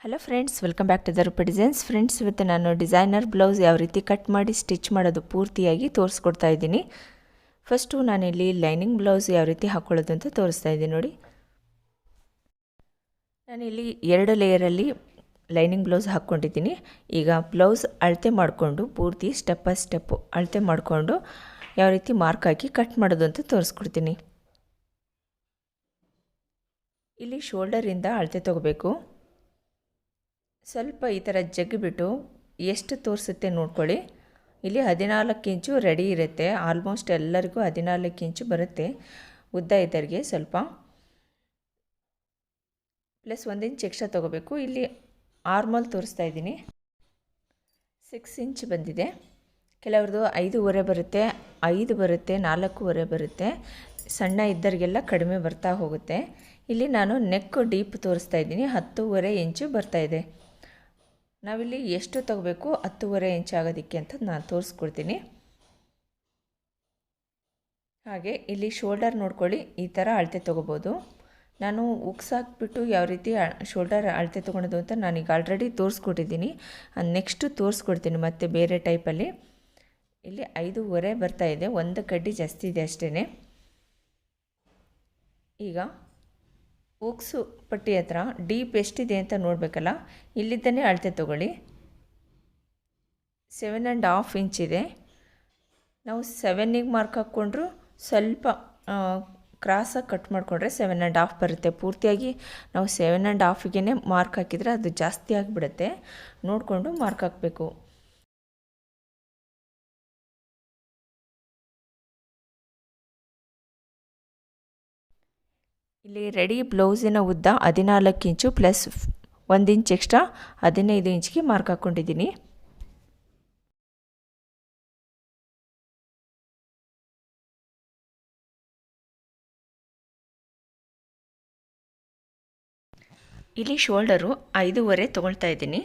Hello friends, welcome back to the Roopa designs. Friends, ಇವತ್ತು ನಾನು designer blouse ಯಾವ ರೀತಿ ಕಟ್ ಮಾಡಿ ಸ್ಟಿಚ್ ಮಾಡೋದು ಪೂರ್ತಿಯಾಗಿ ತೋರಿಸ್ಕೊಡ್ತಾ ಇದ್ದೀನಿ. ಫಸ್ಟು ನಾನಿಲ್ಲಿ ಲೈನಿಂಗ್ ಬ್ಲೌಸ್ ಯಾವ ರೀತಿ ಹಾಕ್ಕೊಳ್ಳೋದು ಅಂತ ತೋರಿಸ್ತಾ ಇದ್ದೀನಿ ನೋಡಿ. ನಾನಿಲ್ಲಿ 2 ಲೇಯರಲ್ಲಿ ಲೈನಿಂಗ್ ಬ್ಲೌಸ್ ಹಾಕ್ಕೊಂಡಿದ್ದೀನಿ. ಈಗ ಬ್ಲೌಸ್ ಅಳತೆ ಮಾಡಿಕೊಂಡು ಪೂರ್ತಿ ಸ್ಟೆಪ್ ಬೈ ಸ್ಟೆಪ್ಪು ಅಳತೆ ಮಾಡಿಕೊಂಡು ಯಾವ ರೀತಿ ಮಾರ್ಕ್ ಹಾಕಿ ಕಟ್ ಮಾಡೋದು ಅಂತ ತೋರಿಸ್ಕೊಡ್ತೀನಿ. ಇಲ್ಲಿ ಶೋಲ್ಡರಿಂದ ಅಳತೆ ತೊಗೋಬೇಕು. ಸ್ವಲ್ಪ ಈ ಥರ ಜಗ್ಗಿಬಿಟ್ಟು ಎಷ್ಟು ತೋರಿಸುತ್ತೆ ನೋಡ್ಕೊಳ್ಳಿ. ಇಲ್ಲಿ 14 ಇಂಚು ರೆಡಿ ಇರುತ್ತೆ. ಆಲ್ಮೋಸ್ಟ್ ಎಲ್ಲರಿಗೂ 14 ಇಂಚು ಬರುತ್ತೆ. ಉದ್ದ ಇದ್ದರಿಗೆ ಸ್ವಲ್ಪ ಪ್ಲಸ್ 1 ಇಂಚ್ ಎಕ್ಸ್ಟ್ರಾ ತೊಗೋಬೇಕು. ಇಲ್ಲಿ ಆರ್ಮಲ್ ತೋರಿಸ್ತಾ ಇದ್ದೀನಿ. 6 ಇಂಚ್ ಬಂದಿದೆ. ಕೆಲವ್ರದ್ದು 5.5 ಬರುತ್ತೆ, 5 ಬರುತ್ತೆ, 4.5 ಬರುತ್ತೆ. ಸಣ್ಣ ಇದ್ದರಿಗೆಲ್ಲ ಕಡಿಮೆ ಬರ್ತಾ ಹೋಗುತ್ತೆ. ಇಲ್ಲಿ ನಾನು ನೆಕ್ ಡೀಪ್ ತೋರಿಸ್ತಾ ಇದ್ದೀನಿ. 10.5 ಇಂಚು ಬರ್ತಾ ಇದೆ. ನಾವಿಲ್ಲಿ ಎಷ್ಟು ತಗೋಬೇಕು 10.5 ಇಂಚ್ ಆಗೋದಕ್ಕೆ ಅಂತ ನಾನು ತೋರಿಸ್ಕೊಡ್ತೀನಿ. ಹಾಗೆ ಇಲ್ಲಿ ಶೋಲ್ಡರ್ ನೋಡ್ಕೊಳ್ಳಿ, ಈ ಥರ ಅಳತೆ ತೊಗೋಬೋದು. ನಾನು ಉಕ್ಸಾಕ್ಬಿಟ್ಟು ಯಾವ ರೀತಿ ಶೋಲ್ಡರ್ ಅಳತೆ ತೊಗೊಳೋದು ಅಂತ ನಾನೀಗ ಆಲ್ರೆಡಿ ತೋರಿಸ್ಕೊಟ್ಟಿದ್ದೀನಿ. ನೆಕ್ಸ್ಟು ತೋರಿಸ್ಕೊಡ್ತೀನಿ ಮತ್ತೆ ಬೇರೆ ಟೈಪಲ್ಲಿ. ಇಲ್ಲಿ 5.5 ಬರ್ತಾಯಿದೆ, ಒಂದು ಕಡ್ಡಿ ಜಾಸ್ತಿ ಇದೆ ಅಷ್ಟೇ. ಈಗ ಉಕ್ಸು ಪಟ್ಟಿ ಹತ್ರ ಡೀಪ್ ಎಷ್ಟಿದೆ ಅಂತ ನೋಡಬೇಕಲ್ಲ, ಇಲ್ಲಿದ್ದನೇ ಅಳತೆ ತೊಗೊಳ್ಳಿ. 7.5 ಇಂಚ್ ಇದೆ. ನಾವು 7ಗೆ ಮಾರ್ಕ್ ಹಾಕ್ಕೊಂಡ್ರು ಸ್ವಲ್ಪ ಕ್ರಾಸಾಗಿ ಕಟ್ ಮಾಡಿಕೊಂಡ್ರೆ 7.5 ಬರುತ್ತೆ. ಪೂರ್ತಿಯಾಗಿ ನಾವು 7.5ಗೆ ಮಾರ್ಕ್ ಹಾಕಿದರೆ ಅದು ಜಾಸ್ತಿ ಆಗಿಬಿಡುತ್ತೆ. ನೋಡಿಕೊಂಡು ಮಾರ್ಕ್ ಹಾಕಬೇಕು. ಇಲ್ಲಿ ರೆಡಿ ಬ್ಲೌಸಿನ ಉದ್ದ 14 ಇಂಚು ಪ್ಲಸ್ 1 ಇಂಚ್ ಎಕ್ಸ್ಟ್ರಾ 15 ಇಂಚ್ಗೆ ಮಾರ್ಕ್ ಹಾಕ್ಕೊಂಡಿದ್ದೀನಿ. ಇಲ್ಲಿ ಶೋಲ್ಡರು 5.5 ತೊಗೊಳ್ತಾ ಇದ್ದೀನಿ.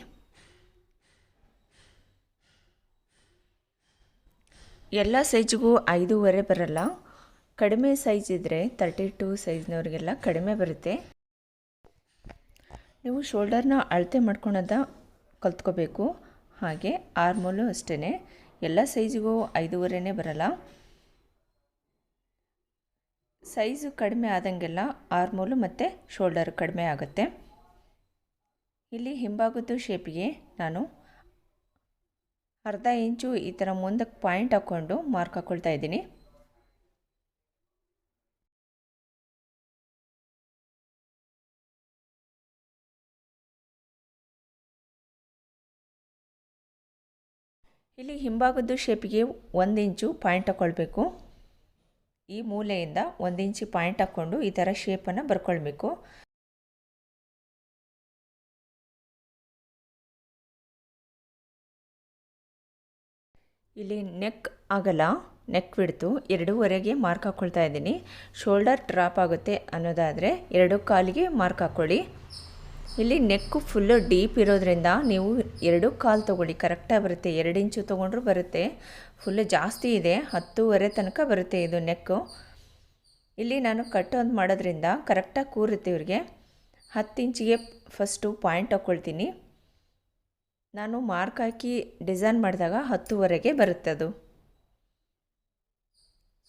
ಎಲ್ಲ ಸೈಜ್ಗೂ 5.5 ಬರಲ್ಲ. ಕಡಿಮೆ ಸೈಜ್ ಇದ್ದರೆ 32 ಸೈಜ್ನವ್ರಿಗೆಲ್ಲ ಕಡಿಮೆ ಬರುತ್ತೆ. ನೀವು ಶೋಲ್ಡರ್ನ ಅಳತೆ ಮಾಡ್ಕೊಳೋದ ಕಲ್ತ್ಕೋಬೇಕು. ಹಾಗೆ ಆರ್ಮೋಲು ಅಷ್ಟೇ, ಎಲ್ಲ ಸೈಜಿಗೂ 5.5 ಬರಲ್ಲ. ಸೈಜು ಕಡಿಮೆ ಆದಂಗೆಲ್ಲ ಆರ್ಮೋಲು ಮತ್ತು ಶೋಲ್ಡರ್ ಕಡಿಮೆ ಆಗುತ್ತೆ. ಇಲ್ಲಿ ಹಿಂಭಾಗದ ಶೇಪಿಗೆ ನಾನು ಅರ್ಧ ಇಂಚು ಈ ಥರ ಮುಂದಕ್ಕೆ ಪಾಯಿಂಟ್ ಹಾಕ್ಕೊಂಡು ಮಾರ್ಕ್ ಹಾಕ್ಕೊಳ್ತಾ ಇದ್ದೀನಿ. ಇಲ್ಲಿ ಹಿಂಭಾಗದ ಶೇಪಿಗೆ 1 ಇಂಚು ಪಾಯಿಂಟ್ ಹಾಕ್ಕೊಳ್ಬೇಕು. ಈ ಮೂಲೆಯಿಂದ 1 ಇಂಚು ಪಾಯಿಂಟ್ ಹಾಕ್ಕೊಂಡು ಈ ಥರ ಶೇಪನ್ನು ಬರ್ಕೊಳ್ಬೇಕು. ಇಲ್ಲಿ ನೆಕ್ ಆಗಲ್ಲ, ನೆಕ್ ಬಿಡ್ತು 2.5ಗೆ ಮಾರ್ಕ್ ಹಾಕ್ಕೊಳ್ತಾ ಇದ್ದೀನಿ. ಶೋಲ್ಡರ್ ಡ್ರಾಪ್ ಆಗುತ್ತೆ ಅನ್ನೋದಾದರೆ 2 ಕಾಲಿಗೆ ಮಾರ್ಕ್ ಹಾಕ್ಕೊಳ್ಳಿ. ಇಲ್ಲಿ ನೆಕ್ಕು ಫುಲ್ಲು ಡೀಪ್ ಇರೋದ್ರಿಂದ ನೀವು 2 ಕಾಲು ತೊಗೊಳ್ಳಿ, ಕರೆಕ್ಟಾಗಿ ಬರುತ್ತೆ. 2 ಇಂಚು ತೊಗೊಂಡ್ರೂ ಬರುತ್ತೆ. ಫುಲ್ಲು ಜಾಸ್ತಿ ಇದೆ, 10.5 ತನಕ ಬರುತ್ತೆ ಇದು ನೆಕ್ಕು. ಇಲ್ಲಿ ನಾನು ಕಟ್ಟೊಂದು ಮಾಡೋದ್ರಿಂದ ಕರೆಕ್ಟಾಗಿ ಕೂರುತ್ತೆ ಇವ್ರಿಗೆ. 10 ಇಂಚಿಗೆ ಫಸ್ಟು ಪಾಯಿಂಟ್ ಹಾಕ್ಕೊಳ್ತೀನಿ. ನಾನು ಮಾರ್ಕ್ ಹಾಕಿ ಡಿಸೈನ್ ಮಾಡಿದಾಗ 10.5ಗೆ ಬರುತ್ತೆ. ಅದು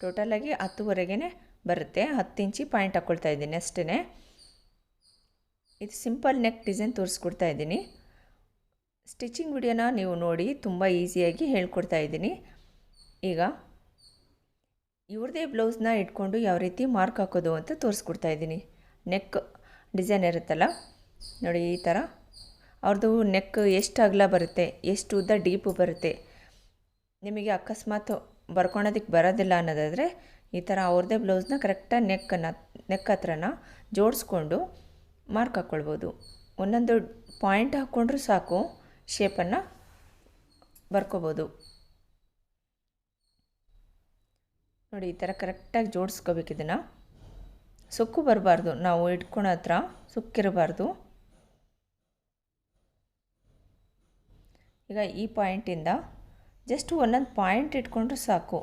ಟೋಟಲಾಗಿ 10.5ಗೆ ಬರುತ್ತೆ. 10 ಇಂಚಿ ಪಾಯಿಂಟ್ ಹಾಕ್ಕೊಳ್ತಾ ಇದ್ದೀನಿ ಅಷ್ಟೇ. ಇದು ಸಿಂಪಲ್ ನೆಕ್ ಡಿಸೈನ್ ತೋರಿಸ್ಕೊಡ್ತಾ ಇದ್ದೀನಿ. ಸ್ಟಿಚಿಂಗ್ ವಿಡಿಯೋನ ನೀವು ನೋಡಿ, ತುಂಬ ಈಸಿಯಾಗಿ ಹೇಳ್ಕೊಡ್ತಾ ಇದ್ದೀನಿ. ಈಗ ಇವ್ರದ್ದೇ ಬ್ಲೌಸ್ನ ಇಟ್ಕೊಂಡು ಯಾವ ರೀತಿ ಮಾರ್ಕ್ ಹಾಕೋದು ಅಂತ ತೋರಿಸ್ಕೊಡ್ತಾ ಇದ್ದೀನಿ. ನೆಕ್ ಡಿಸೈನ್ ಇರುತ್ತಲ್ಲ ನೋಡಿ, ಈ ಥರ ಅವ್ರದ್ದು ನೆಕ್ ಎಷ್ಟು ಅಗಲ ಬರುತ್ತೆ, ಎಷ್ಟು ಉದ್ದ ಡೀಪು ಬರುತ್ತೆ. ನಿಮಗೆ ಅಕಸ್ಮಾತ್ ಬರ್ಕೊಳೋದಕ್ಕೆ ಬರೋದಿಲ್ಲ ಅನ್ನೋದಾದರೆ ಈ ಥರ ಅವ್ರದ್ದೇ ಬ್ಲೌಸ್ನ ಕರೆಕ್ಟಾಗಿ ನೆಕ್ ಹತ್ರನ ಜೋಡಿಸ್ಕೊಂಡು ಮಾರ್ಕ್ ಹಾಕ್ಕೊಳ್ಬೋದು. ಒಂದೊಂದು ಪಾಯಿಂಟ್ ಹಾಕ್ಕೊಂಡ್ರೂ ಸಾಕು, ಶೇಪನ್ನು ಬರ್ಕೋಬೋದು. ನೋಡಿ, ಈ ಥರ ಕರೆಕ್ಟಾಗಿ ಜೋಡಿಸ್ಕೋಬೇಕು. ಇದನ್ನು ಸುಕ್ಕು ಬರಬಾರ್ದು, ನಾವು ಇಟ್ಕೊಳೋ ಹತ್ರ ಸುಕ್ಕಿರಬಾರ್ದು. ಈಗ ಈ ಪಾಯಿಂಟಿಂದ ಜಸ್ಟ್ ಒಂದೊಂದು ಪಾಯಿಂಟ್ ಇಟ್ಕೊಂಡ್ರೂ ಸಾಕು.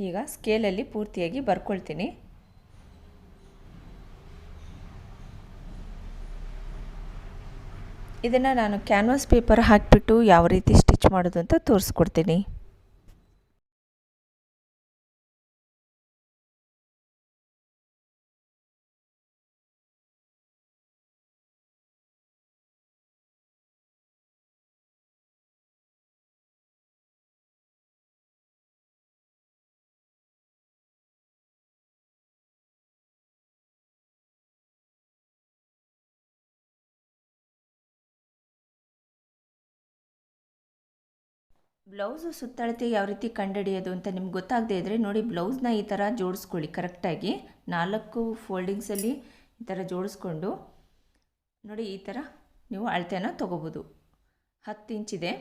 ಈಗ ಸ್ಕೇಲಲ್ಲಿ ಪೂರ್ತಿಯಾಗಿ ಬರ್ಕೊಳ್ತೀನಿ. ಇದನ್ನು ನಾನು ಕ್ಯಾನ್ವಾಸ್ ಪೇಪರ್ ಹಾಕಿಬಿಟ್ಟು ಯಾವ ರೀತಿ ಸ್ಟಿಚ್ ಮಾಡೋದು ಅಂತ ತೋರಿಸ್ಕೊಡ್ತೀನಿ. ಬ್ಲೌಸು ಸುತ್ತಳತೆ ಯಾವ ರೀತಿ ಕಂಡುಹಿಡಿಯೋದು ಅಂತ ನಿಮ್ಗೆ ಗೊತ್ತಾಗದೇ ಇದ್ದರೆ ನೋಡಿ, ಬ್ಲೌಸ್ನ ಈ ಥರ ಜೋಡಿಸ್ಕೊಳ್ಳಿ ಕರೆಕ್ಟಾಗಿ. 4 ಫೋಲ್ಡಿಂಗ್ಸಲ್ಲಿ ಈ ಥರ ಜೋಡಿಸ್ಕೊಂಡು ನೋಡಿ, ಈ ಥರ ನೀವು ಅಳತೆನ ತೊಗೋಬೋದು. 10 ಇಂಚಿದೆ,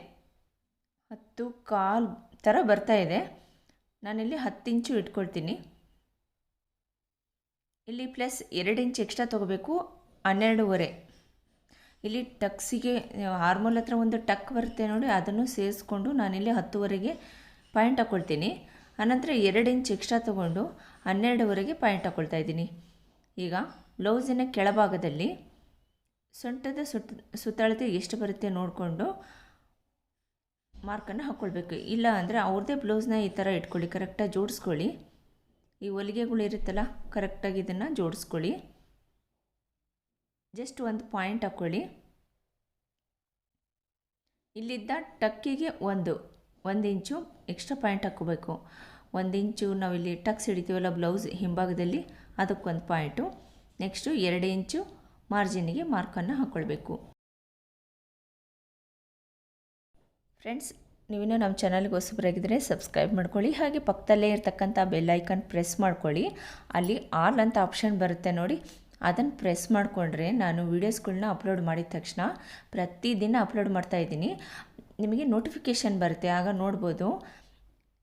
10 ಕಾಲು ಥರ ಬರ್ತಾಯಿದೆ. ನಾನಿಲ್ಲಿ 10 ಇಂಚು ಇಟ್ಕೊಳ್ತೀನಿ. ಇಲ್ಲಿ ಪ್ಲಸ್ 2 ಇಂಚ್ ಎಕ್ಸ್ಟ್ರಾ ತೊಗೋಬೇಕು, 12.5. ಇಲ್ಲಿ ಟಕ್ಸಿಗೆ ಆರ್ಮೋಲ್ ಹತ್ರ ಒಂದು ಟಕ್ ಬರುತ್ತೆ ನೋಡಿ, ಅದನ್ನು ಸೇರಿಸ್ಕೊಂಡು ನಾನಿಲ್ಲಿ 10.5ಗೆ ಪಾಯಿಂಟ್ ಹಾಕ್ಕೊಳ್ತೀನಿ. ಆನಂತರ 2 ಇಂಚ್ ಎಕ್ಸ್ಟ್ರಾ ತೊಗೊಂಡು 12.5ಗೆ ಪಾಯಿಂಟ್ ಹಾಕ್ಕೊಳ್ತಾ ಇದ್ದೀನಿ. ಈಗ ಬ್ಲೌಸಿನ ಕೆಳಭಾಗದಲ್ಲಿ ಸೊಂಟದ ಸುತ್ತಳತೆ ಎಷ್ಟು ಬರುತ್ತೆ ನೋಡಿಕೊಂಡು ಮಾರ್ಕನ್ನು ಹಾಕ್ಕೊಳ್ಬೇಕು. ಇಲ್ಲ ಅಂದರೆ ಅವ್ರದ್ದೇ ಬ್ಲೌಸ್ನ ಈ ಥರ ಇಟ್ಕೊಳ್ಳಿ, ಕರೆಕ್ಟಾಗಿ ಜೋಡಿಸ್ಕೊಳ್ಳಿ. ಈ ಹೊಲಿಗೆಗಳು ಇರುತ್ತಲ್ಲ, ಕರೆಕ್ಟಾಗಿ ಇದನ್ನು ಜೋಡಿಸ್ಕೊಳ್ಳಿ. ಜಸ್ಟ್ ಒಂದು ಪಾಯಿಂಟ್ ಹಾಕ್ಕೊಳ್ಳಿ. ಇಲ್ಲಿದ್ದ ಟಕ್ಕಿಗೆ ಒಂದು ಇಂಚು ಎಕ್ಸ್ಟ್ರಾ ಪಾಯಿಂಟ್ ಹಾಕ್ಕೋಬೇಕು. 1 ಇಂಚು ನಾವಿಲ್ಲಿ ಟಕ್ಸ್ ಹಿಡಿತೀವಲ್ಲ ಬ್ಲೌಸ್ ಹಿಂಭಾಗದಲ್ಲಿ, ಅದಕ್ಕೊಂದು ಪಾಯಿಂಟು. ನೆಕ್ಸ್ಟು 2 ಇಂಚು ಮಾರ್ಜಿನಿಗೆ ಮಾರ್ಕನ್ನು ಹಾಕ್ಕೊಳ್ಬೇಕು. ಫ್ರೆಂಡ್ಸ್, ನೀವಿನ್ನೂ ನಮ್ಮ ಚಾನಲ್ಗೆ ಹೊಸಬರಾಗಿದ್ದರೆ ಸಬ್ಸ್ಕ್ರೈಬ್ ಮಾಡ್ಕೊಳ್ಳಿ. ಹಾಗೆ ಪಕ್ಕದಲ್ಲೇ ಇರ್ತಕ್ಕಂಥ ಬೆಲ್ ಐಕನ್ ಪ್ರೆಸ್ ಮಾಡ್ಕೊಳ್ಳಿ. ಅಲ್ಲಿ ಆಲ್ ಅಂತ ಆಪ್ಷನ್ ಬರುತ್ತೆ ನೋಡಿ, ಅದನ್ನು ಪ್ರೆಸ್ ಮಾಡಿಕೊಂಡ್ರೆ ನಾನು ವೀಡಿಯೋಸ್ಗಳನ್ನ ಅಪ್ಲೋಡ್ ಮಾಡಿದ ತಕ್ಷಣ ಪ್ರತಿದಿನ ಅಪ್ಲೋಡ್ ಮಾಡ್ತಾಯಿದ್ದೀನಿ, ನಿಮಗೆ ನೋಟಿಫಿಕೇಷನ್ ಬರುತ್ತೆ, ಆಗ ನೋಡ್ಬೋದು.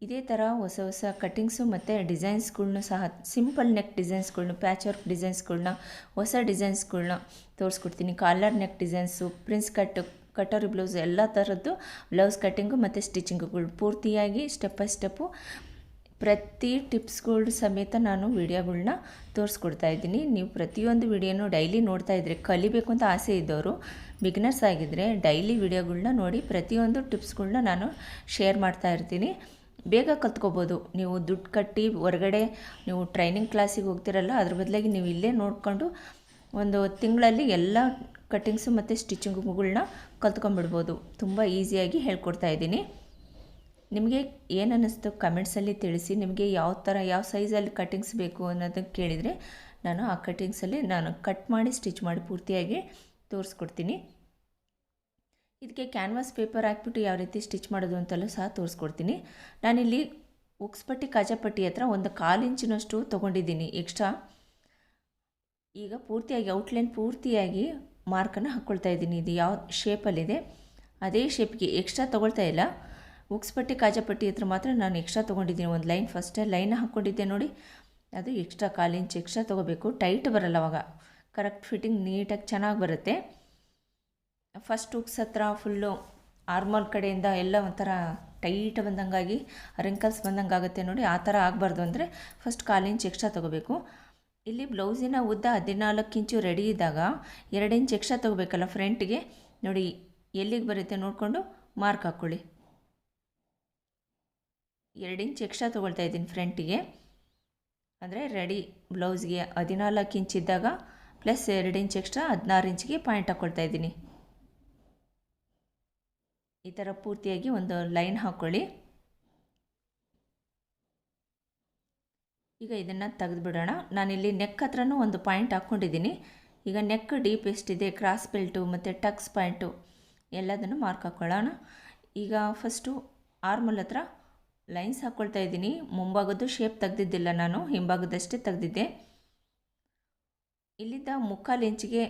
ಇದೇ ಥರ ಹೊಸ ಹೊಸ ಕಟ್ಟಿಂಗ್ಸು ಮತ್ತು ಡಿಸೈನ್ಸ್ಗಳ್ನು ಸಹ, ಸಿಂಪಲ್ ನೆಕ್ ಡಿಸೈನ್ಸ್ಗಳ್ನು, ಪ್ಯಾಚ್ ವರ್ಕ್ ಡಿಸೈನ್ಸ್ಗಳ್ನ, ಹೊಸ ಡಿಸೈನ್ಸ್ಗಳ್ನ ತೋರಿಸ್ಕೊಡ್ತೀನಿ. Collar neck designs, prince katori blouse, ಎಲ್ಲ ಥರದ್ದು ಬ್ಲೌಸ್ ಕಟ್ಟಿಂಗು ಮತ್ತು ಸ್ಟಿಚಿಂಗುಗಳು ಪೂರ್ತಿಯಾಗಿ ಸ್ಟೆಪ್ ಬೈ ಸ್ಟೆಪ್ಪು ಪ್ರತಿ ಟಿಪ್ಸ್ಗಳು ಸಮೇತ ನಾನು ವೀಡಿಯೋಗಳ್ನ ತೋರಿಸ್ಕೊಡ್ತಾ ಇದ್ದೀನಿ. ನೀವು ಪ್ರತಿಯೊಂದು ವೀಡಿಯೋನು ಡೈಲಿ ನೋಡ್ತಾ ಇದ್ದರೆ, ಕಲಿಬೇಕು ಅಂತ ಆಸೆ ಇದ್ದವರು, ಬಿಗಿನರ್ಸ್ ಆಗಿದ್ದರೆ ಡೈಲಿ ವೀಡಿಯೋಗಳ್ನ ನೋಡಿ ಪ್ರತಿಯೊಂದು ಟಿಪ್ಸ್ಗಳ್ನ ನಾನು ಶೇರ್ ಮಾಡ್ತಾ ಇರ್ತೀನಿ. ಬೇಗ ಕಲ್ತ್ಕೋಬೋದು. ನೀವು ದುಡ್ಡು ಕಟ್ಟಿ ಹೊರಗಡೆ ನೀವು ಟ್ರೈನಿಂಗ್ ಕ್ಲಾಸಿಗೆ ಹೋಗ್ತಿರಲ್ಲ, ಅದ್ರ ಬದಲಾಗಿ ನೀವು ಇಲ್ಲೇ ನೋಡಿಕೊಂಡು ಒಂದು ತಿಂಗಳಲ್ಲಿ ಎಲ್ಲ ಕಟ್ಟಿಂಗ್ಸು ಮತ್ತು ಸ್ಟಿಚಿಂಗುಗಳನ್ನ ಕಲ್ತ್ಕೊಂಡ್ಬಿಡ್ಬೋದು. ತುಂಬ ಈಸಿಯಾಗಿ ಹೇಳ್ಕೊಡ್ತಾ ಇದ್ದೀನಿ. ನಿಮಗೆ ಏನು ಅನ್ನಿಸ್ತು ಕಮೆಂಟ್ಸಲ್ಲಿ ತಿಳಿಸಿ. ನಿಮಗೆ ಯಾವ ಸೈಜಲ್ಲಿ ಕಟ್ಟಿಂಗ್ಸ್ ಬೇಕು ಅನ್ನೋದನ್ನು ಕೇಳಿದರೆ ನಾನು ಆ ಕಟ್ಟಿಂಗ್ಸಲ್ಲಿ ಕಟ್ ಮಾಡಿ ಸ್ಟಿಚ್ ಮಾಡಿ ಪೂರ್ತಿಯಾಗಿ ತೋರಿಸ್ಕೊಡ್ತೀನಿ. ಇದಕ್ಕೆ ಕ್ಯಾನ್ವಾಸ್ ಪೇಪರ್ ಹಾಕ್ಬಿಟ್ಟು ಯಾವ ರೀತಿ ಸ್ಟಿಚ್ ಮಾಡೋದು ಅಂತಲೂ ಸಹ ತೋರಿಸ್ಕೊಡ್ತೀನಿ. ನಾನಿಲ್ಲಿ ಉಕ್ಸ್ಪಟ್ಟಿ ಕಾಜಾಪಟ್ಟಿ ಹತ್ರ ಒಂದು 1/4 ಇಂಚಿನಷ್ಟು ತೊಗೊಂಡಿದ್ದೀನಿ ಎಕ್ಸ್ಟ್ರಾ. ಈಗ ಪೂರ್ತಿಯಾಗಿ ಔಟ್ಲೈನ್ ಪೂರ್ತಿಯಾಗಿ ಮಾರ್ಕನ್ನು ಹಾಕ್ಕೊಳ್ತಾ ಇದ್ದೀನಿ. ಇದು ಯಾವ ಶೇಪಲ್ಲಿದೆ ಅದೇ ಶೇಪ್ಗೆ ಎಕ್ಸ್ಟ್ರಾ ತೊಗೊಳ್ತಾ ಇಲ್ಲ. ಉಕ್ಸ್ಪಟ್ಟಿ ಕಾಜಾಪಟ್ಟಿ ಹತ್ರ ಮಾತ್ರ ನಾನು ಎಕ್ಸ್ಟ್ರಾ ತೊಗೊಂಡಿದ್ದೀನಿ. ಒಂದು ಲೈನ್ ಫಸ್ಟೇ ಲೈನ್ ಹಾಕ್ಕೊಂಡಿದ್ದೆ ನೋಡಿ, ಅದು ಎಕ್ಸ್ಟ್ರಾ 1/4 ಇಂಚ್ ಎಕ್ಸ್ಟ್ರಾ ತೊಗೋಬೇಕು. ಟೈಟ್ ಬರಲ್ಲ ಅವಾಗ, ಕರೆಕ್ಟ್ ಫಿಟ್ಟಿಂಗ್ ನೀಟಾಗಿ ಚೆನ್ನಾಗಿ ಬರುತ್ತೆ. ಫಸ್ಟ್ ಉಕ್ಸ್ ಹತ್ರ ಫುಲ್ಲು ಆರ್ಮೋಲ್ ಕಡೆಯಿಂದ ಎಲ್ಲ ಒಂಥರ ಟೈಟ್ ಬಂದಂಗಾಗಿ ರಿಂಕಲ್ಸ್ ಬಂದಂಗೆ ಆಗುತ್ತೆ ನೋಡಿ, ಆ ಥರ ಆಗಬಾರ್ದು ಅಂದರೆ ಫಸ್ಟ್ 1/4 ಇಂಚ್ ಎಕ್ಸ್ಟ್ರಾ ತೊಗೋಬೇಕು. ಇಲ್ಲಿ ಬ್ಲೌಸಿನ ಉದ್ದ 14 ಇಂಚು ರೆಡಿ ಇದ್ದಾಗ 2 ಇಂಚ್ ಎಕ್ಸ್ಟ್ರಾ ತೊಗೋಬೇಕಲ್ಲ ಫ್ರಂಟ್ಗೆ. ನೋಡಿ ಎಲ್ಲಿಗೆ ಬರುತ್ತೆ ನೋಡಿಕೊಂಡು ಮಾರ್ಕ್ ಹಾಕ್ಕೊಳ್ಳಿ. 2 ಇಂಚ್ ಎಕ್ಸ್ಟ್ರಾ ತೊಗೊಳ್ತಾ ಇದ್ದೀನಿ ಫ್ರಂಟಿಗೆ, ಅಂದರೆ ರೆಡಿ ಬ್ಲೌಸ್ಗೆ 14 ಇಂಚ್ ಇದ್ದಾಗ ಪ್ಲಸ್ 2 ಇಂಚ್ ಎಕ್ಸ್ಟ್ರಾ 16 ಇಂಚಿಗೆ ಪಾಯಿಂಟ್ ಹಾಕ್ಕೊಳ್ತಾ ಇದ್ದೀನಿ. ಈ ಥರ ಪೂರ್ತಿಯಾಗಿ ಒಂದು ಲೈನ್ ಹಾಕ್ಕೊಳ್ಳಿ. ಈಗ ಇದನ್ನು ತೆಗೆದುಬಿಡೋಣ. ನಾನಿಲ್ಲಿ ನೆಕ್ ಹತ್ರನೂ ಒಂದು ಪಾಯಿಂಟ್ ಹಾಕ್ಕೊಂಡಿದ್ದೀನಿ. ಈಗ ನೆಕ್ ಡೀಪ್ ಎಷ್ಟಿದೆ, ಕ್ರಾಸ್ ಬೆಲ್ಟು ಮತ್ತು ಟಕ್ಸ್ ಪಾಯಿಂಟು ಎಲ್ಲದನ್ನು ಮಾರ್ಕ್ ಹಾಕ್ಕೊಳ್ಳೋಣ. ಈಗ ಫಸ್ಟು ಆರ್ಮಲ್ ಹತ್ರ ಲೈನ್ಸ್ ಹಾಕ್ಕೊಳ್ತಾ ಇದ್ದೀನಿ. ಮುಂಭಾಗದ್ದು ಶೇಪ್ ತೆಗೆದಿದ್ದಿಲ್ಲ ನಾನು, ಹಿಂಭಾಗದಷ್ಟೇ ತೆಗೆದಿದ್ದೆ. ಇಲ್ಲಿದ್ದ 3/4 ಇಂಚಿಗೆ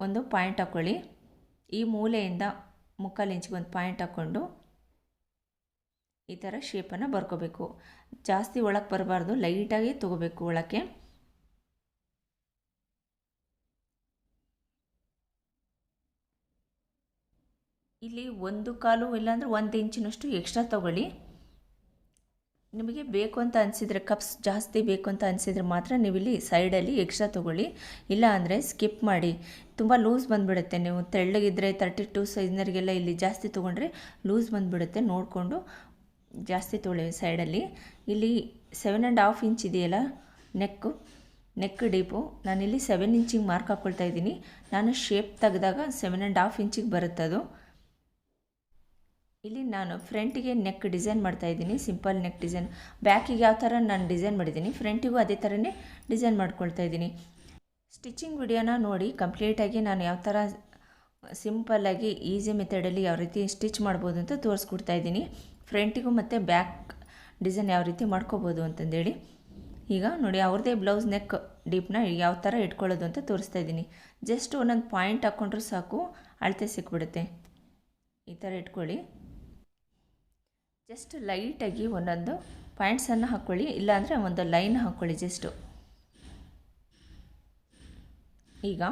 ಒಂದು ಪಾಯಿಂಟ್ ಹಾಕ್ಕೊಳ್ಳಿ. ಈ ಮೂಲೆಯಿಂದ 3/4 ಇಂಚಿಗೆ ಒಂದು ಪಾಯಿಂಟ್ ಹಾಕ್ಕೊಂಡು ಈ ಥರ ಶೇಪನ್ನು ಬರ್ಕೋಬೇಕು. ಜಾಸ್ತಿ ಒಳಕ್ಕೆ ಬರಬಾರ್ದು, ಲೈಟಾಗಿ ತೊಗೋಬೇಕು ಒಳಕ್ಕೆ. ಇಲ್ಲಿ 1/4 ಇಲ್ಲಾಂದರೆ 1 ಇಂಚಿನಷ್ಟು ಎಕ್ಸ್ಟ್ರಾ ತೊಗೊಳ್ಳಿ. ನಿಮಗೆ ಬೇಕು ಅಂತ ಅನಿಸಿದರೆ ಕಪ್ಸ್ ಜಾಸ್ತಿ ಬೇಕು ಅಂತ ಅನಿಸಿದರೆ ಮಾತ್ರ ನೀವಿಲ್ಲಿ ಸೈಡಲ್ಲಿ ಎಕ್ಸ್ಟ್ರಾ ತೊಗೊಳ್ಳಿ, ಇಲ್ಲ ಅಂದರೆ ಸ್ಕಿಪ್ ಮಾಡಿ. ತುಂಬ ಲೂಸ್ ಬಂದುಬಿಡುತ್ತೆ. ನೀವು ತೆಳ್ಳಗಿದ್ದರೆ 32 ಸೈಜ್ನರಿಗೆಲ್ಲ ಇಲ್ಲಿ ಜಾಸ್ತಿ ತೊಗೊಂಡ್ರೆ ಲೂಸ್ ಬಂದುಬಿಡುತ್ತೆ. ನೋಡಿಕೊಂಡು ಜಾಸ್ತಿ ತೊಗೊಳ್ಳಿ ಸೈಡಲ್ಲಿ. ಇಲ್ಲಿ 7.5 ಇಂಚ್ ಇದೆಯಲ್ಲ ನೆಕ್ ಡೀಪು, ನಾನಿಲ್ಲಿ 7 ಇಂಚಿಗೆ ಮಾರ್ಕ್ ಹಾಕ್ಕೊಳ್ತಾ ಇದ್ದೀನಿ. ನಾನು ಶೇಪ್ ತೆಗೆದಾಗ 7.5 ಇಂಚಿಗೆ ಬರುತ್ತದು. ಇಲ್ಲಿ ನಾನು ಫ್ರಂಟಿಗೆ ನೆಕ್ ಡಿಸೈನ್ ಮಾಡ್ತಾಯಿದ್ದೀನಿ, ಸಿಂಪಲ್ ನೆಕ್ ಡಿಸೈನ್. ಬ್ಯಾಕಿಗೆ ಯಾವ ಥರ ನಾನು ಡಿಸೈನ್ ಮಾಡಿದ್ದೀನಿ, ಫ್ರಂಟಿಗೂ ಅದೇ ಥರನೇ ಡಿಸೈನ್ ಮಾಡ್ಕೊಳ್ತಾ ಇದ್ದೀನಿ. ಸ್ಟಿಚಿಂಗ್ ವಿಡಿಯೋನ ನೋಡಿ ಕಂಪ್ಲೀಟಾಗಿ ನಾನು ಯಾವ ಥರ ಸಿಂಪಲ್ಲಾಗಿ ಈಸಿ ಮೆಥಡಲ್ಲಿ ಯಾವ ರೀತಿ ಸ್ಟಿಚ್ ಮಾಡ್ಬೋದು ಅಂತ ತೋರಿಸ್ಕೊಡ್ತಾ ಇದ್ದೀನಿ. ಫ್ರಂಟಿಗೂ ಮತ್ತು ಬ್ಯಾಕ್ ಡಿಸೈನ್ ಯಾವ ರೀತಿ ಮಾಡ್ಕೋಬೋದು ಅಂತಂದೇಳಿ. ಈಗ ನೋಡಿ ಅವ್ರದ್ದೇ ಬ್ಲೌಸ್ ನೆಕ್ ಡೀಪ್ನ ಯಾವ ಥರ ಇಟ್ಕೊಳ್ಳೋದು ಅಂತ ತೋರಿಸ್ತಾ ಇದ್ದೀನಿ. ಜಸ್ಟ್ ಒಂದೊಂದು ಪಾಯಿಂಟ್ ಹಾಕ್ಕೊಂಡ್ರೂ ಸಾಕು, ಅಳತೆ ಸಿಕ್ಬಿಡುತ್ತೆ. ಈ ಥರ ಇಟ್ಕೊಳ್ಳಿ. ಜಸ್ಟ್ ಲೈಟಾಗಿ ಒಂದೊಂದು ಪಾಯಿಂಟ್ಸನ್ನು ಹಾಕ್ಕೊಳ್ಳಿ, ಇಲ್ಲಾಂದರೆ ಒಂದು ಲೈನ್ ಹಾಕ್ಕೊಳ್ಳಿ ಜಸ್ಟು. ಈಗ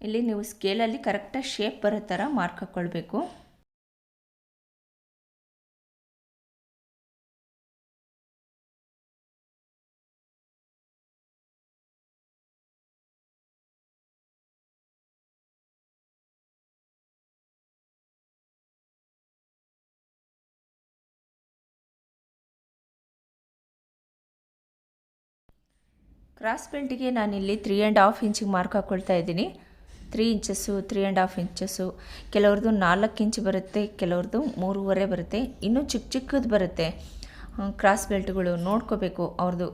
ಇಲ್ಲಿ ನೀವು ಸ್ಕೇಲಲ್ಲಿ ಕರೆಕ್ಟಾಗಿ ಶೇಪ್ ಬರೋ ಥರ ಮಾರ್ಕ್ ಹಾಕ್ಕೊಳ್ಬೇಕು. ಕ್ರಾಸ್ ಬೆಲ್ಟಿಗೆ ನಾನಿಲ್ಲಿ 3.5 ಇಂಚಿಗೆ ಮಾರ್ಕ್ ಹಾಕ್ಕೊಳ್ತಾ ಇದ್ದೀನಿ. 3 ಇಂಚಸ್ಸು, 3.5 ಇಂಚಸ್ಸು, ಕೆಲವ್ರದ್ದು 4 ಇಂಚ್ ಬರುತ್ತೆ, ಕೆಲವ್ರದ್ದು 3.5 ಬರುತ್ತೆ, ಇನ್ನೂ ಚಿಕ್ಕದು ಬರುತ್ತೆ ಕ್ರಾಸ್ ಬೆಲ್ಟ್ಗಳು. ನೋಡ್ಕೋಬೇಕು ಅವ್ರದ್ದು.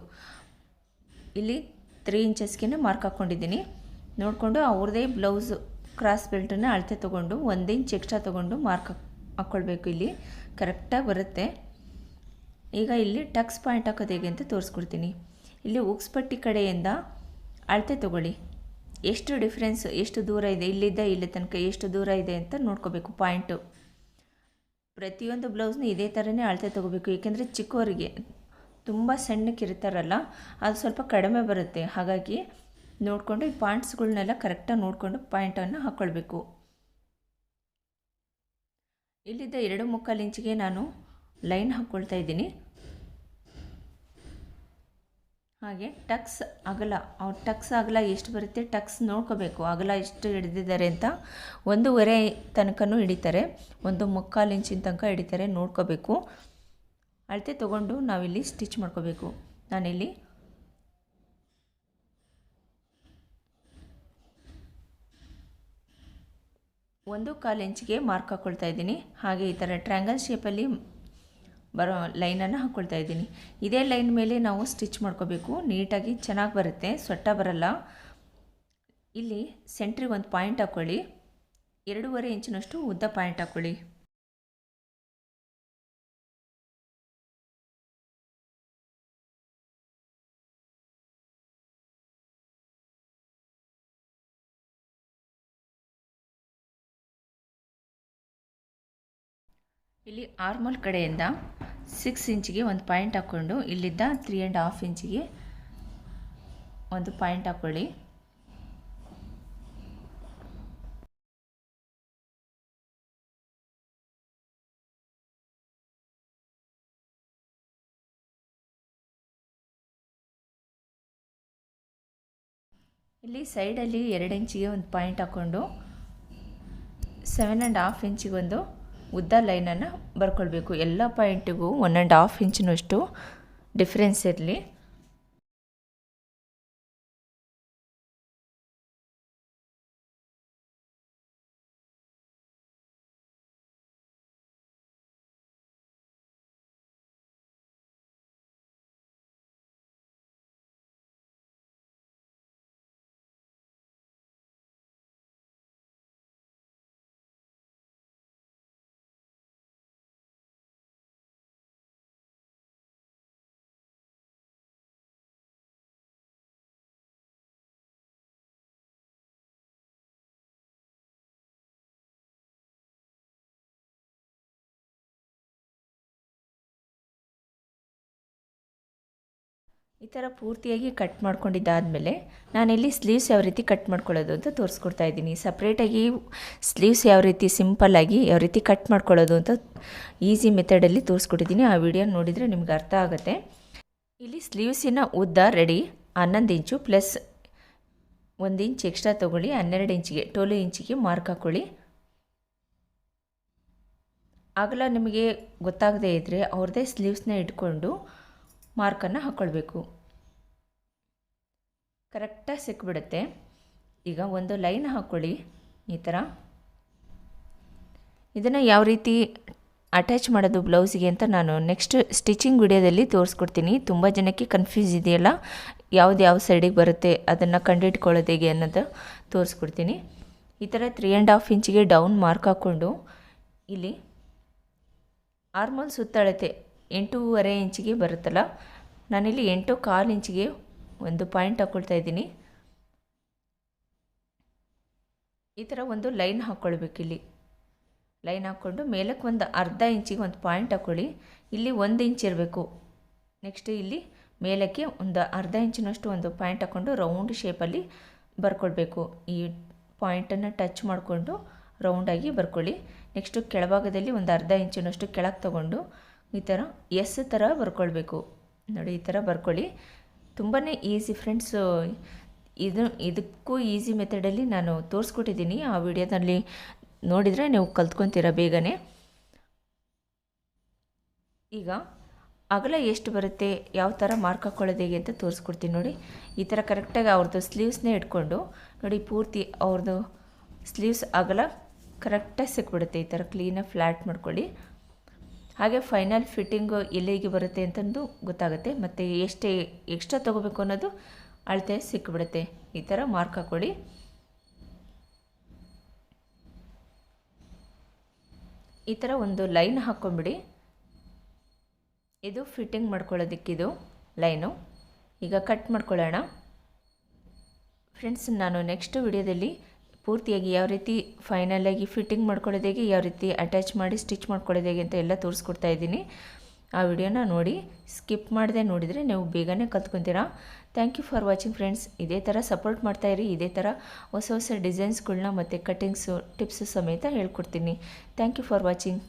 ಇಲ್ಲಿ 3 ಇಂಚಸ್ಗೆ ಮಾರ್ಕ್ ಹಾಕ್ಕೊಂಡಿದ್ದೀನಿ. ನೋಡಿಕೊಂಡು ಅವ್ರದ್ದೇ ಬ್ಲೌಸು ಕ್ರಾಸ್ ಬೆಲ್ಟನ್ನು ಅಳತೆ ತೊಗೊಂಡು 1 ಇಂಚ್ ಎಕ್ಸ್ಟ್ರಾ ತೊಗೊಂಡು ಮಾರ್ಕ್ ಹಾಕ್ಕೊಳ್ಬೇಕು. ಇಲ್ಲಿ ಕರೆಕ್ಟಾಗಿ ಬರುತ್ತೆ. ಈಗ ಇಲ್ಲಿ ಟಕ್ಸ್ ಪಾಯಿಂಟ್ ಹಾಕೋದು ಹೇಗೆ ಅಂತ ತೋರಿಸ್ಕೊಡ್ತೀನಿ. ಇಲ್ಲಿ ಉಕ್ಸ್ಪಟ್ಟಿ ಕಡೆಯಿಂದ ಅಳತೆ ತೊಗೊಳ್ಳಿ. ಎಷ್ಟು ಡಿಫ್ರೆನ್ಸ್, ಎಷ್ಟು ದೂರ ಇದೆ, ಇಲ್ಲಿದ್ದ ಇಲ್ಲಿ ತನಕ ಎಷ್ಟು ದೂರ ಇದೆ ಅಂತ ನೋಡ್ಕೋಬೇಕು ಪಾಯಿಂಟು. ಪ್ರತಿಯೊಂದು ಬ್ಲೌಸ್ನು ಇದೇ ಥರನೇ ಅಳತೆ ತೊಗೋಬೇಕು. ಏಕೆಂದರೆ ಚಿಕ್ಕವರಿಗೆ ತುಂಬ ಸಣ್ಣಕ್ಕಿರ್ತಾರಲ್ಲ, ಅದು ಸ್ವಲ್ಪ ಕಡಿಮೆ ಬರುತ್ತೆ. ಹಾಗಾಗಿ ನೋಡಿಕೊಂಡು ಈ ಪಾಯಿಂಟ್ಸ್ಗಳನ್ನೆಲ್ಲ ಕರೆಕ್ಟಾಗಿ ನೋಡಿಕೊಂಡು ಪಾಯಿಂಟನ್ನು ಹಾಕ್ಕೊಳ್ಬೇಕು. ಇಲ್ಲಿದ್ದ 2.25 ಇಂಚಿಗೆ ನಾನು ಲೈನ್ ಹಾಕ್ಕೊಳ್ತಾ ಇದ್ದೀನಿ. ಹಾಗೆ ಟಕ್ಸ್ ಅಗಲ ಎಷ್ಟು ಬರುತ್ತೆ, ಟಕ್ಸ್ ನೋಡ್ಕೋಬೇಕು. ಅಗಲ ಎಷ್ಟು ಹಿಡಿದಿದ್ದಾರೆ ಅಂತ 1.5 ತನಕನೂ ಹಿಡಿತಾರೆ, 1.25 ಇಂಚಿನ ತನಕ ಹಿಡಿತಾರೆ. ನೋಡ್ಕೋಬೇಕು. ಅಳತೆ ತೊಗೊಂಡು ನಾವಿಲ್ಲಿ ಸ್ಟಿಚ್ ಮಾಡ್ಕೋಬೇಕು. ನಾನಿಲ್ಲಿ 1.25 ಇಂಚಿಗೆ ಮಾರ್ಕ್ ಹಾಕ್ಕೊಳ್ತಾ ಇದ್ದೀನಿ. ಹಾಗೆ ಈ ಥರ ಟ್ರ್ಯಾಂಗಲ್ ಶೇಪಲ್ಲಿ ಬರೋ ಲೈನನ್ನು ಹಾಕ್ಕೊಳ್ತಾ ಇದ್ದೀನಿ. ಇದೇ ಲೈನ್ ಮೇಲೆ ನಾವು ಸ್ಟಿಚ್ ಮಾಡ್ಕೋಬೇಕು. ನೀಟಾಗಿ ಚೆನ್ನಾಗಿ ಬರುತ್ತೆ, ಸೊಟ್ಟ ಬರಲ್ಲ. ಇಲ್ಲಿ ಸೆಂಟ್ರಿಗೆ ಒಂದು ಪಾಯಿಂಟ್ ಹಾಕ್ಕೊಳ್ಳಿ. 2.5 ಇಂಚಿನಷ್ಟು ಉದ್ದ ಪಾಯಿಂಟ್ ಹಾಕ್ಕೊಳ್ಳಿ. ಇಲ್ಲಿ ಆರ್ಮಲ್ ಕಡೆಯಿಂದ 6 ಇಂಚಿಗೆ ಒಂದು ಪಾಯಿಂಟ್ ಹಾಕ್ಕೊಂಡು ಇಲ್ಲಿದ್ದ 3.5 ಇಂಚಿಗೆ ಒಂದು ಪಾಯಿಂಟ್ ಹಾಕ್ಕೊಳ್ಳಿ. ಇಲ್ಲಿ ಸೈಡಲ್ಲಿ 2 ಇಂಚಿಗೆ ಒಂದು ಪಾಯಿಂಟ್ ಹಾಕ್ಕೊಂಡು 7.5 ಇಂಚಿಗೆ ಒಂದು ಉದ್ದ ಲೈನನ್ನು ಬರ್ಕೊಳ್ಬೇಕು. ಎಲ್ಲ ಪಾಯಿಂಟಿಗೂ 1.5 ಇಂಚಿನಷ್ಟು ಡಿಫ್ರೆನ್ಸ್ ಇರಲಿ. ಈ ಥರ ಪೂರ್ತಿಯಾಗಿ ಕಟ್ ಮಾಡ್ಕೊಂಡಿದ್ದಾದಮೇಲೆ ನಾನಿಲ್ಲಿ ಸ್ಲೀವ್ಸ್ ಯಾವ ರೀತಿ ಕಟ್ ಮಾಡ್ಕೊಳ್ಳೋದು ಅಂತ ತೋರಿಸ್ಕೊಡ್ತಾ ಇದ್ದೀನಿ. ಸಪ್ರೇಟಾಗಿ ಸ್ಲೀವ್ಸ್ ಯಾವ ರೀತಿ ಸಿಂಪಲ್ಲಾಗಿ ಯಾವ ರೀತಿ ಕಟ್ ಮಾಡ್ಕೊಳ್ಳೋದು ಅಂತ ಈಸಿ ಮೆಥಡಲ್ಲಿ ತೋರಿಸ್ಕೊಟ್ಟಿದ್ದೀನಿ. ಆ ವಿಡಿಯೋ ನೋಡಿದರೆ ನಿಮ್ಗೆ ಅರ್ಥ ಆಗುತ್ತೆ. ಇಲ್ಲಿ ಸ್ಲೀವ್ಸಿನ ಉದ್ದ ರೆಡಿ 11 ಇಂಚು ಪ್ಲಸ್ 1 ಇಂಚ್ ಎಕ್ಸ್ಟ್ರಾ ತೊಗೊಳ್ಳಿ. 12 ಇಂಚಿಗೆ 12 ಇಂಚಿಗೆ ಮಾರ್ಕ್ ಹಾಕ್ಕೊಳ್ಳಿ. ಆಗಲ ನಿಮಗೆ ಗೊತ್ತಾಗದೇ ಇದ್ದರೆ ಅವ್ರದ್ದೇ ಸ್ಲೀವ್ಸ್ನ ಇಟ್ಕೊಂಡು ಮಾರ್ಕನ್ನು ಹಾಕ್ಕೊಳ್ಬೇಕು. ಕರೆಕ್ಟಾಗಿ ಸಿಕ್ಬಿಡುತ್ತೆ. ಈಗ ಒಂದು ಲೈನ್ ಹಾಕ್ಕೊಳ್ಳಿ ಈ ಥರ. ಇದನ್ನು ಯಾವ ರೀತಿ ಅಟ್ಯಾಚ್ ಮಾಡೋದು ಬ್ಲೌಸಿಗೆ ಅಂತ ನಾನು ನೆಕ್ಸ್ಟ್ ಸ್ಟಿಚಿಂಗ್ ವಿಡಿಯೋದಲ್ಲಿ ತೋರಿಸ್ಕೊಡ್ತೀನಿ. ತುಂಬ ಜನಕ್ಕೆ ಕನ್ಫ್ಯೂಸ್ ಇದೆಯಲ್ಲ, ಯಾವ ಸೈಡಿಗೆ ಬರುತ್ತೆ ಅದನ್ನು ಕಂಡುಹಿಡ್ಕೊಳ್ಳೋದು ಹೇಗೆ ಅನ್ನೋದು ತೋರಿಸ್ಕೊಡ್ತೀನಿ. ಈ ಥರ 3.5 ಇಂಚಿಗೆ ಡೌನ್ ಮಾರ್ಕ್ ಹಾಕ್ಕೊಂಡು ಇಲ್ಲಿ ಆರ್ಮೋಲ್ ಸುತ್ತಳತೆ 8.5 ಇಂಚಿಗೆ ಬರುತ್ತಲ್ಲ, ನಾನಿಲ್ಲಿ 8.25 ಇಂಚಿಗೆ ಒಂದು ಪಾಯಿಂಟ್ ಹಾಕ್ಕೊಳ್ತಾ ಇದ್ದೀನಿ. ಈ ಥರ ಒಂದು ಲೈನ್ ಹಾಕ್ಕೊಳ್ಬೇಕು. ಇಲ್ಲಿ ಲೈನ್ ಹಾಕ್ಕೊಂಡು ಮೇಲಕ್ಕೆ ಒಂದು ಅರ್ಧ ಇಂಚಿಗೆ ಒಂದು ಪಾಯಿಂಟ್ ಹಾಕ್ಕೊಳ್ಳಿ. ಇಲ್ಲಿ 1 ಇಂಚ್ ಇರಬೇಕು. ನೆಕ್ಸ್ಟ್ ಇಲ್ಲಿ ಮೇಲಕ್ಕೆ ಒಂದು ಅರ್ಧ ಇಂಚಿನಷ್ಟು ಒಂದು ಪಾಯಿಂಟ್ ಹಾಕ್ಕೊಂಡು ರೌಂಡ್ ಶೇಪಲ್ಲಿ ಬರ್ಕೊಳ್ಬೇಕು. ಈ ಪಾಯಿಂಟನ್ನು ಟಚ್ ಮಾಡಿಕೊಂಡು ರೌಂಡಾಗಿ ಬರ್ಕೊಳ್ಳಿ. ನೆಕ್ಸ್ಟು ಕೆಳಭಾಗದಲ್ಲಿ ಒಂದು ಅರ್ಧ ಇಂಚಿನಷ್ಟು ಕೆಳಗೆ ತೊಗೊಂಡು ಈ ಥರ ಎಸ್ ಥರ ಬರ್ಕೊಳ್ಬೇಕು. ನೋಡಿ, ಈ ಥರ ಬರ್ಕೊಳ್ಳಿ. ತುಂಬಾ ಈಸಿ ಫ್ರೆಂಡ್ಸ್. ಇದಕ್ಕೂ ಈಸಿ ಮೆಥಡಲ್ಲಿ ನಾನು ತೋರಿಸ್ಕೊಟ್ಟಿದ್ದೀನಿ. ಆ ವಿಡಿಯೋದಲ್ಲಿ ನೋಡಿದರೆ ನೀವು ಕಲ್ತ್ಕೊತೀರ ಬೇಗನೆ. ಈಗ ಅಗಲ ಎಷ್ಟು ಬರುತ್ತೆ, ಯಾವ ಥರ ಮಾರ್ಕ್ ಹಾಕ್ಕೊಳ್ಳೋದು ಹೇಗೆ ಅಂತ ತೋರಿಸ್ಕೊಡ್ತೀನಿ ನೋಡಿ. ಈ ಥರ ಕರೆಕ್ಟಾಗಿ ಅವ್ರದ್ದು ಸ್ಲೀವ್ಸ್ನೇ ಇಟ್ಕೊಂಡು ನೋಡಿ, ಪೂರ್ತಿ ಅವ್ರದ್ದು ಸ್ಲೀವ್ಸ್ ಅಗಲ ಕರೆಕ್ಟಾಗಿ ಸಿಕ್ಬಿಡುತ್ತೆ. ಈ ಥರ ಕ್ಲೀನಾಗಿ ಫ್ಲ್ಯಾಟ್ ಮಾಡ್ಕೊಳ್ಳಿ. ಹಾಗೆ ಫೈನಲ್ ಫಿಟ್ಟಿಂಗು ಎಲ್ಲಿಗೆ ಬರುತ್ತೆ ಅಂತಂದು ಗೊತ್ತಾಗುತ್ತೆ. ಮತ್ತು ಎಷ್ಟು ಎಕ್ಸ್ಟ್ರಾ ತೊಗೋಬೇಕು ಅನ್ನೋದು ಅಳತೆ ಸಿಕ್ಬಿಡುತ್ತೆ. ಈ ಥರ ಮಾರ್ಕ್ ಹಾಕ್ಕೊಳ್ಳಿ. ಈ ಥರ ಒಂದು ಲೈನ್ ಹಾಕ್ಕೊಂಬಿಡಿ. ಇದು ಫಿಟ್ಟಿಂಗ್ ಮಾಡ್ಕೊಳ್ಳೋದಕ್ಕಿದು ಲೈನು. ಈಗ ಕಟ್ ಮಾಡ್ಕೊಳ್ಳೋಣ ಫ್ರೆಂಡ್ಸ್. ನಾನು ನೆಕ್ಸ್ಟ್ ವಿಡಿಯೋದಲ್ಲಿ ಪೂರ್ತಿಯಾಗಿ ಯಾವ ರೀತಿ ಫೈನಲಾಗಿ ಫಿಟ್ಟಿಂಗ್ ಮಾಡ್ಕೊಳ್ಳೋದು ಹೇಗೆ, ಯಾವ ರೀತಿ ಅಟ್ಯಾಚ್ ಮಾಡಿ ಸ್ಟಿಚ್ ಮಾಡ್ಕೊಳ್ಳೋದು ಹೇಗೆ ಅಂತ ಎಲ್ಲ ತೋರಿಸ್ಕೊಡ್ತಾ ಇದ್ದೀನಿ. ಆ ವಿಡಿಯೋನ ನೋಡಿ, ಸ್ಕಿಪ್ ಮಾಡದೆ ನೋಡಿದರೆ ನೀವು ಬೇಗನೆ ಕಲ್ತ್ಕೊತೀರಾ. Thank you for watching friends. ಇದೇ ಥರ ಸಪೋರ್ಟ್ ಮಾಡ್ತಾಯಿರಿ. ಇದೇ ಥರ ಹೊಸ ಡಿಸೈನ್ಸ್ಗಳನ್ನ ಮತ್ತು ಕಟ್ಟಿಂಗ್ಸು ಟಿಪ್ಸು ಸಮೇತ ಹೇಳ್ಕೊಡ್ತೀನಿ. Thank you for watching.